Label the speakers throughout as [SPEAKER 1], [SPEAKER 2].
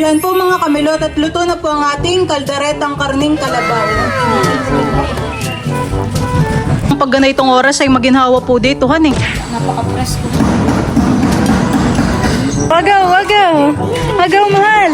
[SPEAKER 1] Yan po mga kamilot at luto na po ang ating kalderetang karning kalabaw. Pag ganitong oras ay maginhawa po dito, han eh.
[SPEAKER 2] Napaka-presko.
[SPEAKER 1] Agaw, agaw. Agaw, mahal.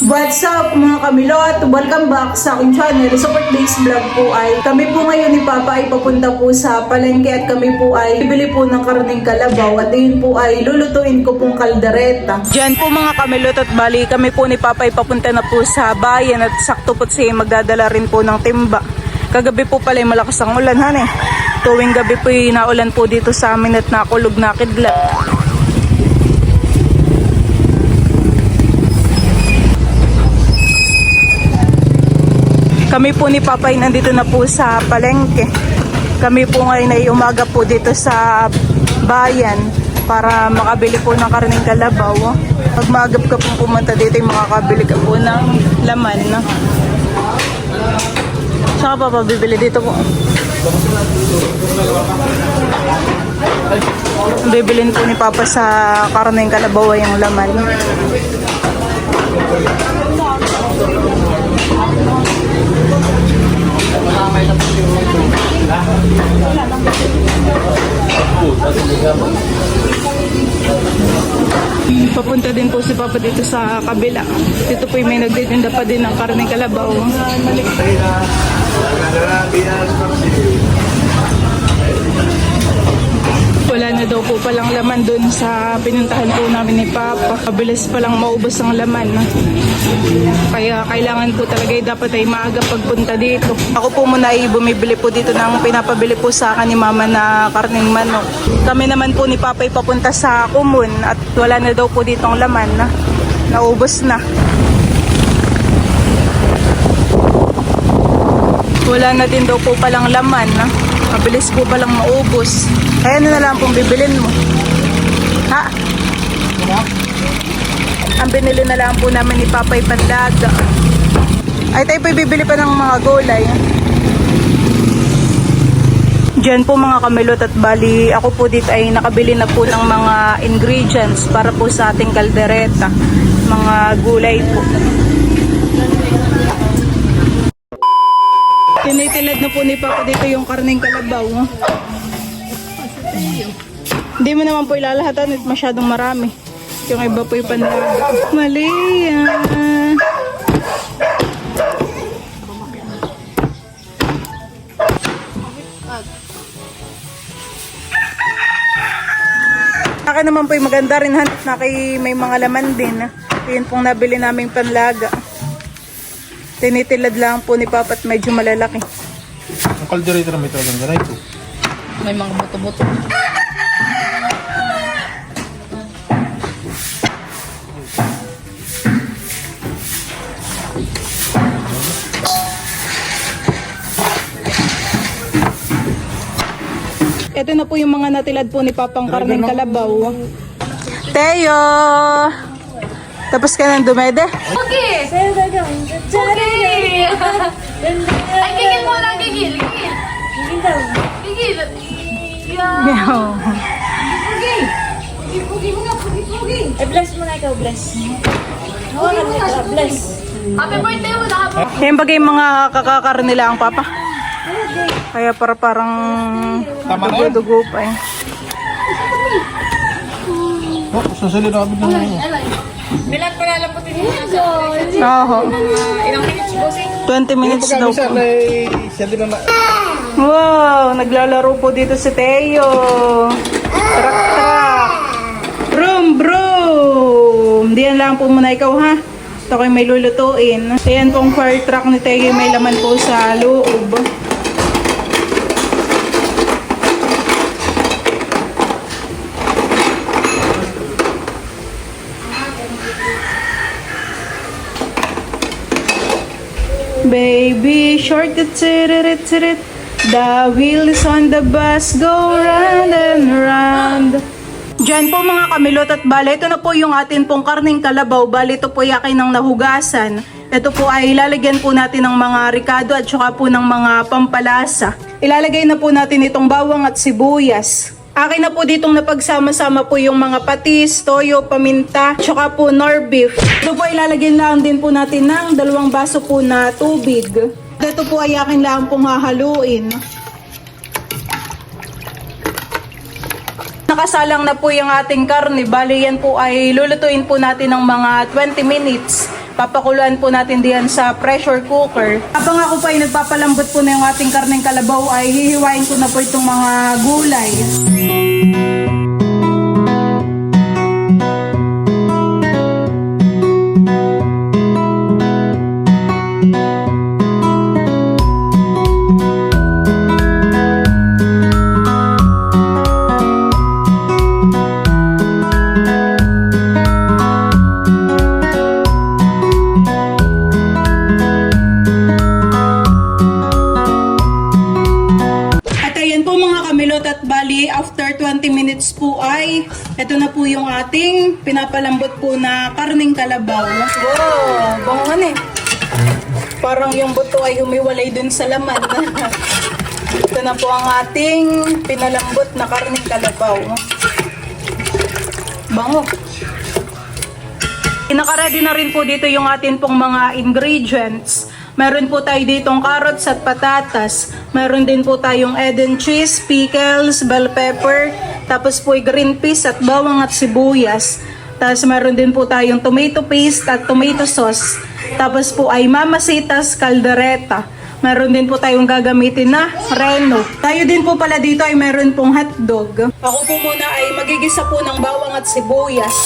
[SPEAKER 1] What's up mga kamilot? Welcome back sa aking channel. So for today's vlog po ay kami po ngayon ni Papa ay papunta po sa palengke at kami po ay bibili po ng karning kalabaw at yun po ay lulutuin ko pong kaldereta. Diyan po mga kamilot at bali kami po ni Papa ay papunta na po sa bayan at sakto po siya magdadala rin po ng timba. Kagabi po pala ay malakas ang ulan han eh. Tuwing gabi po ay naulan po dito sa amin at nakulog na kidlat. Kami po ni Papa ay nandito na po sa palengke. Kami po ngayon ay umaga po dito sa bayan para makabili po ng karning kalabaw. Pag maagap ka pong pumunta dito ay makakabili ka po ng laman. No? Saka Papa bibili dito po. Bibilin po ni Papa sa karning kalabaw ay yung laman. Papunta din po si Papa dito sa kabila. Dito po may nagtitinda pa din ng karning kalabaw. Wala na daw po palang laman dun sa pinuntahan po namin ni Papa. Mabilis palang maubos ang laman. Kaya kailangan po talaga dapat ay maaga pagpunta dito. Ako po muna ay bumibili po dito ng pinapabili po sa akin ni Mama na karning manok. Kami naman po ni Papa ay papunta sa Kumun at wala na daw po ditong laman. Naubos na. Wala na din daw po palang laman. Mabilis po palang maubos. Kaya na lang pong bibilin mo. Ha? Ang binili na lang po namin ni Papa ay pandaga. Ay tayo po bibili pa ng mga gulay. Diyan po mga kamilot at bali ako po dito ay nakabili na po ng mga ingredients para po sa ating kaldereta. Mga gulay po. Tinitilad na po ni Papa dito yung karning kalabaw. Hindi mo naman po ilalahatan at masyadong marami. Yung iba po yung panlaga. Mali yan. Akin naman po yung maganda rin hanap na kay may mga laman din. Yun pong nabili naming panlaga. Tinitilad lang po ni Papa at medyo malalaki.
[SPEAKER 3] Ang kaldereta na may talagang ganito.
[SPEAKER 2] May mga buto-buto.
[SPEAKER 1] Ito na po yung mga natilad po ni Papang karning kalabaw. Teo! Tapos ka nang dumede?
[SPEAKER 2] Okay! Okay! Ay, gigil mo lang, gigil. Gigil daw. Gigil. Yeah.
[SPEAKER 1] Meow.
[SPEAKER 2] Pugi! Pugi mo nga, pugi. Ay, bless mo na ikaw, bless. Hawakan mo ikaw, bless. Happy birthday mo na happy.
[SPEAKER 1] Yan bagay mga kakakarni nila ang Papa. Kaya parang dugo pa eh.
[SPEAKER 3] Oh, sasalin na kami ng
[SPEAKER 2] Bilang palalaputin mo na sa
[SPEAKER 1] Oo.
[SPEAKER 2] ilang minutes, bossing?
[SPEAKER 1] 20 minutes daw po.
[SPEAKER 3] siya din na
[SPEAKER 1] Wow, naglalaro po dito si Teo. Trak trak. Broom broom. Diyan lang po muna ikaw ha. Ito kayo may lulutuin. Ayan pong fire truck ni Teo, may laman po sa loob. Baby shark, tsirit. The wheels on the bus go round and round. Diyan po mga kamilot at bale, ito na po yung atin pong karning kalabaw. Bale, ito po yakin ng nahugasan. Ito po ay ilalagyan po natin ng mga ricado at saka po ng mga pampalasa. Ilalagay na po natin itong bawang at sibuyas. Akin na po ditong napagsama-sama po yung mga patis, toyo, paminta, tsaka po nor beef. Ito po ay lalagyan lang din po natin ng 2 baso po na tubig. Ito po ay akin lang pong hahaluin. Nakasalang na po yung ating karne. Bali yan po ay lulutuin po natin ng mga 20 minutes. Papakuluan po natin diyan sa pressure cooker. Habang ako po ay nagpapalambot po na yung ating karneng kalabaw ay hihiwain ko na po itong mga gulay. At bali, after 20 minutes po ay, ito na po yung ating pinapalambot po na karning kalabaw. Wow, bangan eh. Parang yung buto ay humiwalay dun sa laman. Ito na po ang ating pinalambot na karning kalabaw. Bango. Naka-ready na rin po dito yung atin pong mga ingredients. Meron po tayo ditong carrots at patatas. Meron din po tayong Eden cheese, pickles, bell pepper, tapos po green peas at bawang at sibuyas. Tapos meron din po tayong tomato paste at tomato sauce. Tapos po ay mamasitas caldereta. Meron din po tayong gagamitin na reno. Tayo din po pala dito ay meron pong hotdog. Ako po muna ay magigisa po ng bawang at sibuyas.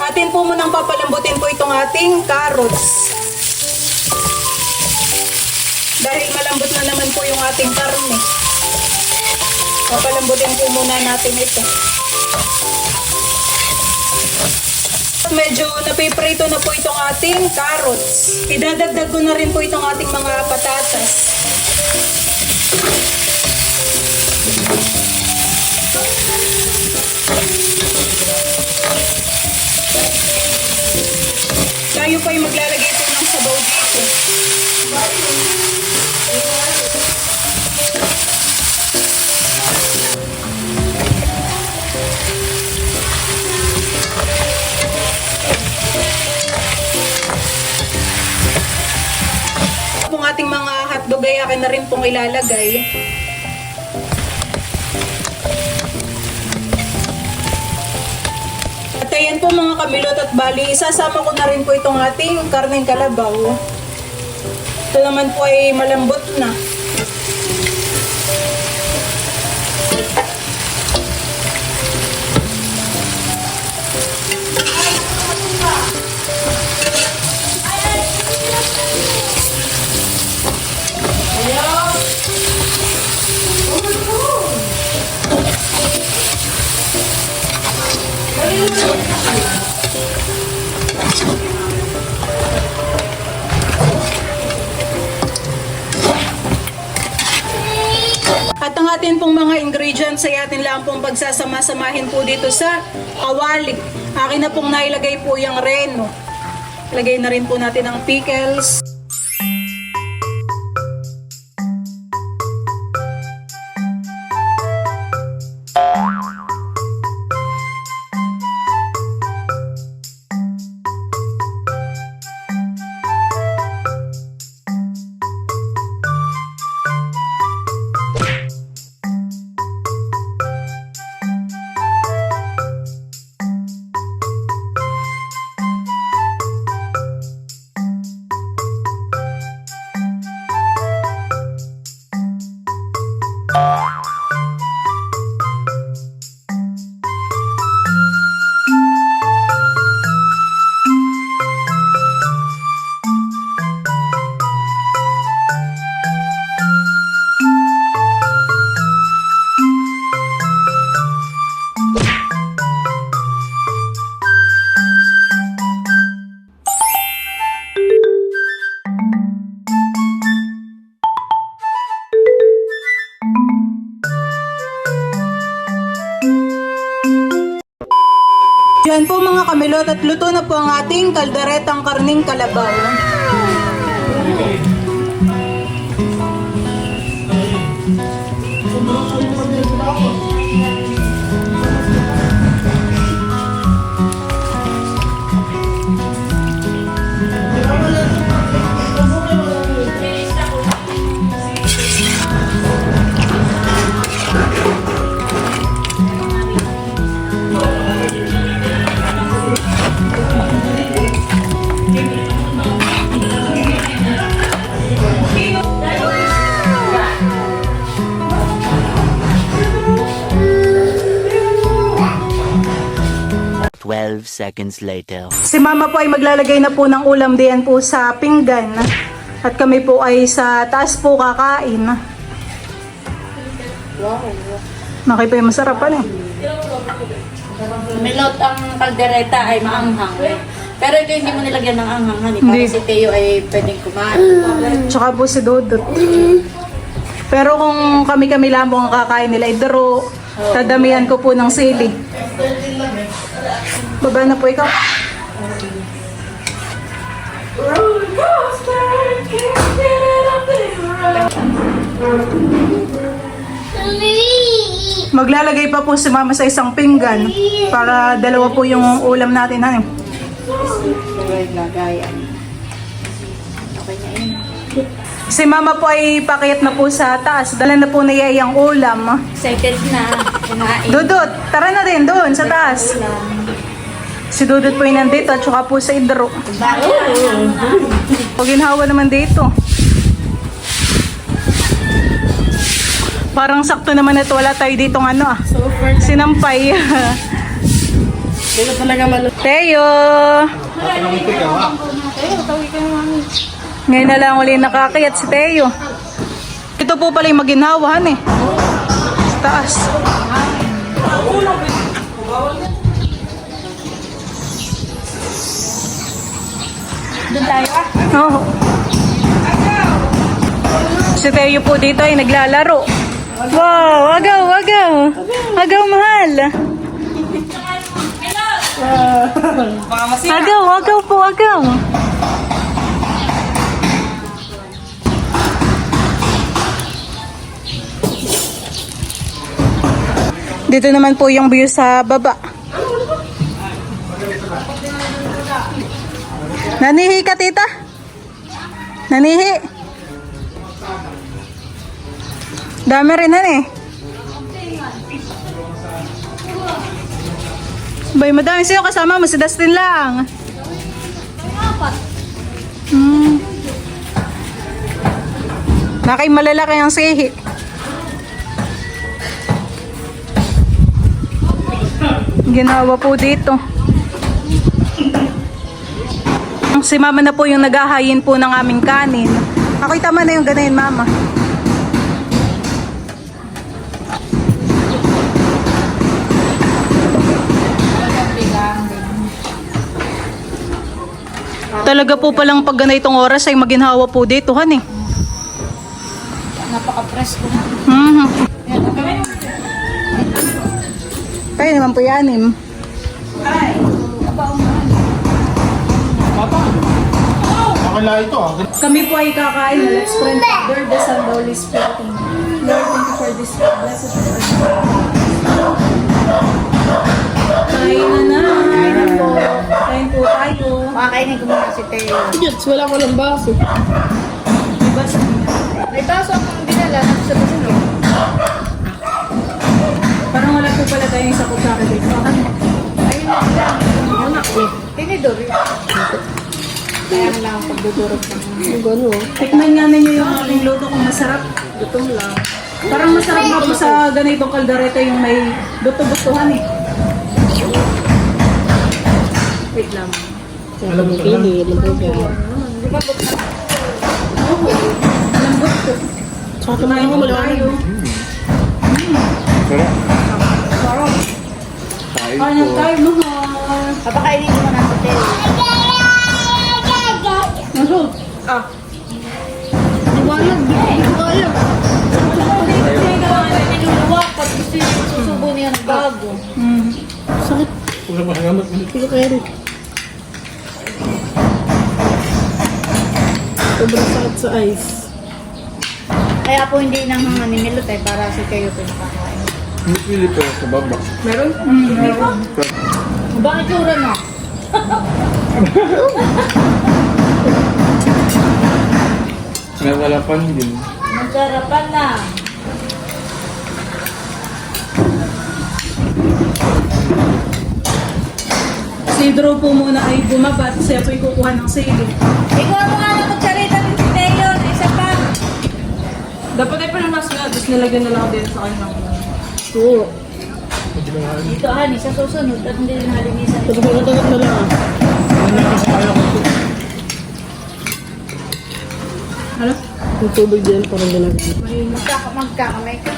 [SPEAKER 1] Atin po munang papalambutin po itong ating carrots. Dahil malambot na naman po yung ating karne. Papalambutin po muna natin ito. Medyo napiprito na po itong ating carrots. Idadagdag ko na rin po itong ating mga patatas. Tayo pa yung maglalagay po ng sabaw dito. Ang ating mga hotdog ay akin na rin pong ilalagay. At ayan po mga kamilot at bali, isasama ko na rin po itong ating karneng kalabaw. Ito naman po ay malambot na. At ang atin pong mga ingredients ay atin lang pong pagsasama-samahin po dito sa kawali. Akin na pong nailagay po yung reno. Lagay na rin po natin ang pickles. Yan po mga kamilot at luto na po ang ating kalderetang karning kalabaw.
[SPEAKER 4] Seconds later.
[SPEAKER 1] Si mama po ay maglalagay na po ng ulam diyan po sa pinggan. At kami po ay sa taas po kakain. Nakay pa yung masarapan eh.
[SPEAKER 2] Milot ang kaldereta ay maanghang. Pero ito hindi mo nilagyan ng anghang, honey.
[SPEAKER 1] Hindi.
[SPEAKER 2] Para si Teo ay pwedeng kumain.
[SPEAKER 1] Tsaka po si Dodot. Pero kung kami-kami lang po ang kakain nila, idaro, tadamihan ko po ng sili. Baba na po ikaw. Maglalagay pa po si mama sa isang pinggan para dalawa po yung ulam natin. Ano?
[SPEAKER 2] Lagayan. Okay na yun.
[SPEAKER 1] Si mama po ay pakyat na po sa taas. Dala na po na ang ulam.
[SPEAKER 2] Excited na. Kumain.
[SPEAKER 1] Dudut, tara na din doon sa taas. Si Dudut po yung nandito at saka po sa idro. Paginhawa naman dito. Parang sakto naman ito. Wala tayo ditong ano sinampay.
[SPEAKER 2] Dito talaga malo.
[SPEAKER 1] Teo! Ngayon na lang uli nakakayat si Teo. Ito po pala yung maginhawahan eh. Sa taas.
[SPEAKER 2] Doon tayo
[SPEAKER 1] Oo. Si Teo po dito ay naglalaro. Wow! Agaw! Agaw! Agaw mahal! Agaw! Agaw po! Agaw! Dito naman po yung view sa baba. Nanihi ka, tita? Nanihi? Dami rin eh. Bay, madami sa'yo kasama mo, si Dustin lang. Nakay malalaki ang sihi. Ginawa po dito. Si mama na po yung naghahayin po ng aming kanin. Ako'y tama na yung ganayin, mama. Talaga po palang pag ganitong oras ay maginhawa po dito, han eh.
[SPEAKER 2] Napaka-presko.
[SPEAKER 1] Kaya naman po yan eh.
[SPEAKER 3] Okay lang ito ah.
[SPEAKER 1] Kami po ay kakain na let's pray. Lord, the Son, the Holy Spirit. Lord, thank you for this blessed word. Kain na. Kain po. Kain po tayo.
[SPEAKER 2] Makakainin ko muna si Teo.
[SPEAKER 5] Yes, wala ko ng baso.
[SPEAKER 1] Diba sa
[SPEAKER 2] May baso akong dinala. Sa baso.
[SPEAKER 1] parang wala po pala tayong sa kutsara dito.
[SPEAKER 2] Ayun na lang. Ano ko? Tinidor. Kaya na lang ang pagdudurog ng
[SPEAKER 5] Yung gano'n.
[SPEAKER 1] Tikman nga ninyo yung aking luto kung masarap.
[SPEAKER 5] Gutom lang.
[SPEAKER 1] Parang masarap nga po sa ganitong kaldereta yung may buto-butuhan eh.
[SPEAKER 2] wait lang.
[SPEAKER 3] Alam mo
[SPEAKER 5] Pili, limpo siya.
[SPEAKER 2] Di ba buksan?
[SPEAKER 1] Lambot po.
[SPEAKER 5] Tsaka kumain ko malayo.
[SPEAKER 3] Sarap.
[SPEAKER 1] Kain tayo, mahal.
[SPEAKER 2] Papakainin ko muna si Teo.
[SPEAKER 1] Masuk.
[SPEAKER 5] Iwanag, hindi ko alam.
[SPEAKER 2] Niluluwak pag gusto yung susubo niya ng bago.
[SPEAKER 5] Sakit.
[SPEAKER 3] Kung sa mga gamot.
[SPEAKER 5] Hindi ko kaya rin. Sobrang sakit sa ice.
[SPEAKER 2] Kaya po hindi nang ni Milot eh, para si kayo po nakakain.
[SPEAKER 3] Hindi pili po sa baba.
[SPEAKER 1] Meron? Meron.
[SPEAKER 2] Bakit tsura no?
[SPEAKER 3] May wala pa din.
[SPEAKER 2] Magsarapan na.
[SPEAKER 1] Si Drew po muna ay bumaba at siya po'y kukuha ng sili.
[SPEAKER 2] Ikaw mo nga na kutsarita ng Teo, na isa pa.
[SPEAKER 1] Dapat ay panamas nga, tapos nilagyan na lang din sa kanyang.
[SPEAKER 5] Oo.
[SPEAKER 2] Dito ani, sa susunod at hindi na halinisan.
[SPEAKER 5] Tapos magkatagat na lang.
[SPEAKER 1] Ano?
[SPEAKER 5] Yung tubig din, parang ginagawa.
[SPEAKER 2] Magkakamay ka.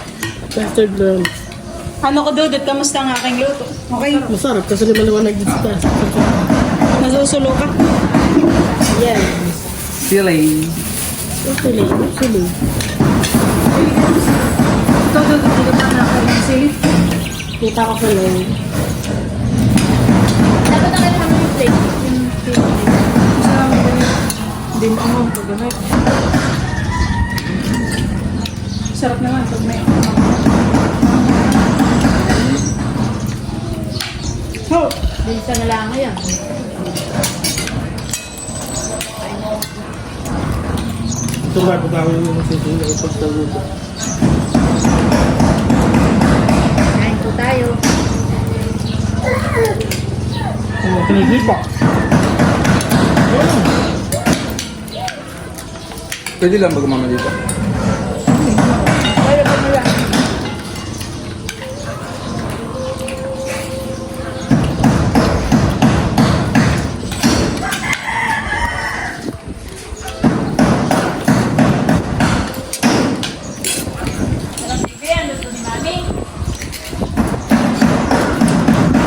[SPEAKER 5] Custard brown.
[SPEAKER 1] Ano ko Dudut, kamusta ang aking luto? Okay?
[SPEAKER 5] Masarap kasi liwanag dito sa taas.
[SPEAKER 1] Nasusulo ka?
[SPEAKER 5] Yan.
[SPEAKER 3] Silly.
[SPEAKER 5] Okay lang. Sili.
[SPEAKER 1] Ito Dudut, hindi ka na ako ng sili.
[SPEAKER 5] Kita ko sa lang.
[SPEAKER 2] Dapat na kayo namin yung plate.
[SPEAKER 1] Hindi mo ang pag-gamit. Sarap naman pag may Oh!
[SPEAKER 2] Bilisa na lang ngayon.
[SPEAKER 5] Ito ba pag ako yung masising na ipagtaluto?
[SPEAKER 2] Kain po tayo.
[SPEAKER 5] Kinihipa.
[SPEAKER 3] Pwede lang bago mama dito.
[SPEAKER 2] Pero pa nila.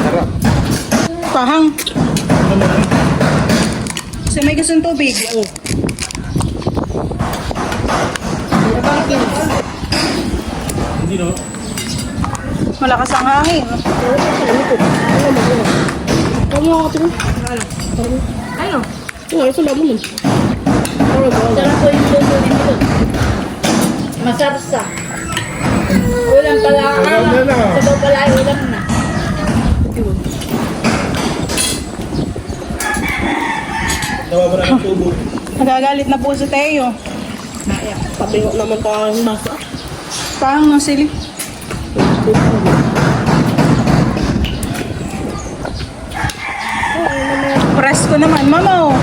[SPEAKER 3] Sarap.
[SPEAKER 1] Pahang. So may gustong tubig?
[SPEAKER 5] Oo. Hindi no?
[SPEAKER 1] Malakas ang hangin.
[SPEAKER 5] Kamu ako ito.
[SPEAKER 1] Ano?
[SPEAKER 5] Oo, ito lang naman.
[SPEAKER 2] Sarap po yung luto ni Milot. Masarsa. Ulam pala. Sabaw pala ay ulam na.
[SPEAKER 5] Nawawala ng tubo.
[SPEAKER 1] Nagagalit na po si Teo.
[SPEAKER 5] Pabingo naman pa ang masa.
[SPEAKER 1] Pahang ng sili. Presko naman, mama oh.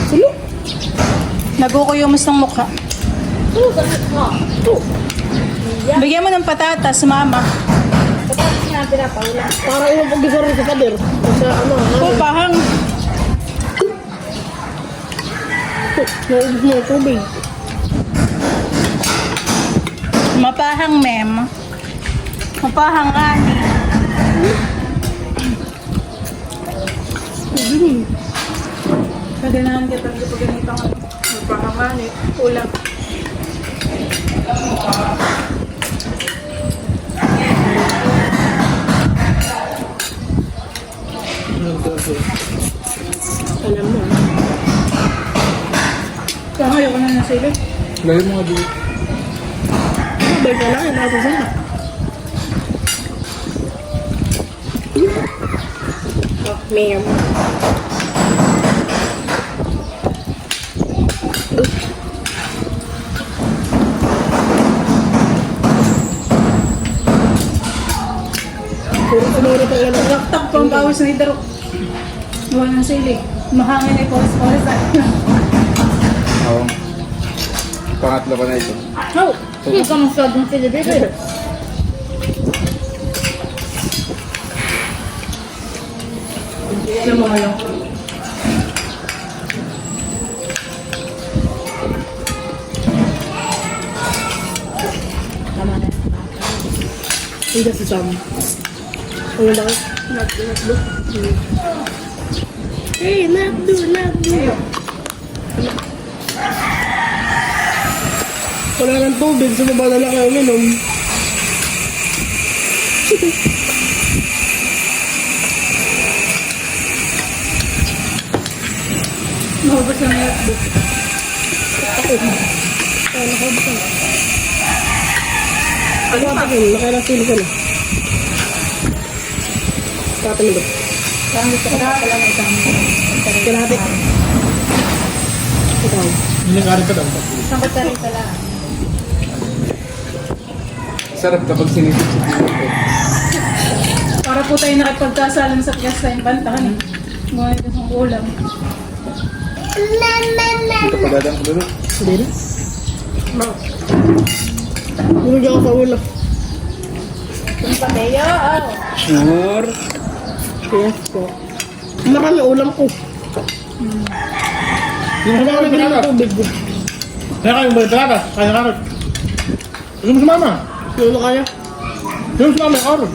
[SPEAKER 5] Sino?
[SPEAKER 1] Nagukuyumus ng mukha.
[SPEAKER 2] Oo, ganit mo.
[SPEAKER 1] Bigyan mo ng patatas, mama.
[SPEAKER 2] Kapag nga pinapaulam.
[SPEAKER 5] Parang yung pag-isar sa pader. Sa ano,
[SPEAKER 1] Oh, pahang.
[SPEAKER 5] naubos mo yung tubig.
[SPEAKER 1] Mapahang, mem. Mapahang ani. Kaganahan kita pag ganito nga. Mapahang ani. Ulam.
[SPEAKER 5] Alam mo.
[SPEAKER 1] Pahang ayaw ko na ng sili.
[SPEAKER 3] Lagyan mo nga dito.
[SPEAKER 5] Sabay ka lang, natin sana. Oh, ma'am. Puro sinuro pa lang.
[SPEAKER 1] Laktak po ang bawis na idaro. Gawa ng sili. Mahangin ay polis-polis.
[SPEAKER 3] Oo. Pangatlo ko na ito.
[SPEAKER 2] Oh, hindi ka masyadong sila dito.
[SPEAKER 1] Alam mo ngayon.
[SPEAKER 2] Tama na.
[SPEAKER 5] Hindi si Sam. Ano ba? Nakdo. Hey, nakdo. Wala ng tubig, sa baba na lang kayo uminom.
[SPEAKER 1] Maubos na yung hotdog.
[SPEAKER 5] Ano ka pagin? Nakailasili ka na. Tatamid ko.
[SPEAKER 1] Parang gusto ko na pala may isang
[SPEAKER 5] Kalahati. Ikaw. Hinagarin ka daw.
[SPEAKER 1] isang batalay pala.
[SPEAKER 3] Sarap kapag sinipit sa dito.
[SPEAKER 1] Para po tayo nakipagkasalan sa piyesta yung bantahan eh. Ngunit yung ulam.
[SPEAKER 3] Dito pa dadang ko dito.
[SPEAKER 5] Hindi na. Bumigyan ako sa ulo.
[SPEAKER 1] Yung pateyo, oh.
[SPEAKER 3] Sure.
[SPEAKER 5] Yes po. Marami ulam ko. Yung marami din ang tubig ko. Kaya kayo ba talaga? Kaya karot. Gusto mo sumama? Sino kaya? Sino sumama yung karot?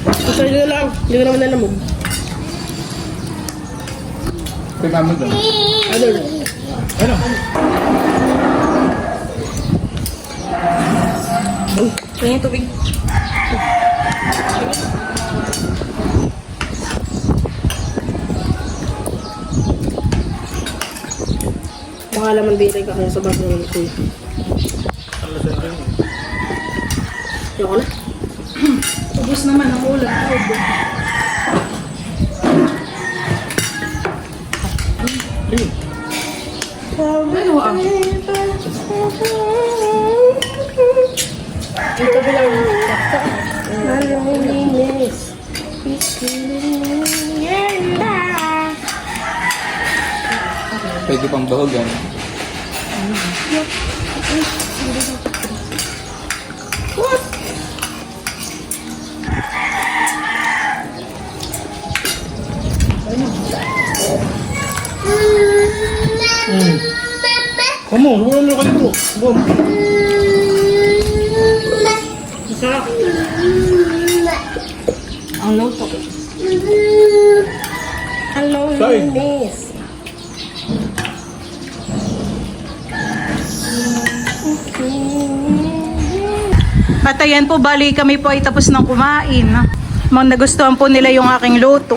[SPEAKER 5] Gusto nyo na lang. Hindi ko naman nalamog.
[SPEAKER 3] Kay mama doon.
[SPEAKER 5] Ano? Ano?
[SPEAKER 1] Yan yung tubig.
[SPEAKER 5] Baka laman biray ka kaya sa baso ng kuya. Ayoko na.
[SPEAKER 1] Ubus naman ang ulam. Ano ah?
[SPEAKER 5] Ito bilang Malinis.
[SPEAKER 3] Pwede pang bahogan.
[SPEAKER 5] Kamu, huwag mo ka dito. Bum. Masarap.
[SPEAKER 1] Ang luto.
[SPEAKER 5] Hello, linis.
[SPEAKER 1] At ayan po, bali kami po ay tapos ng kumain. Mga nagustuhan po nila yung aking luto.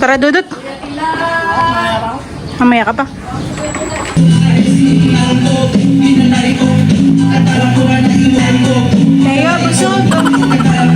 [SPEAKER 1] Tara, Dudut. Mamaya ka pa. Kaya, busog.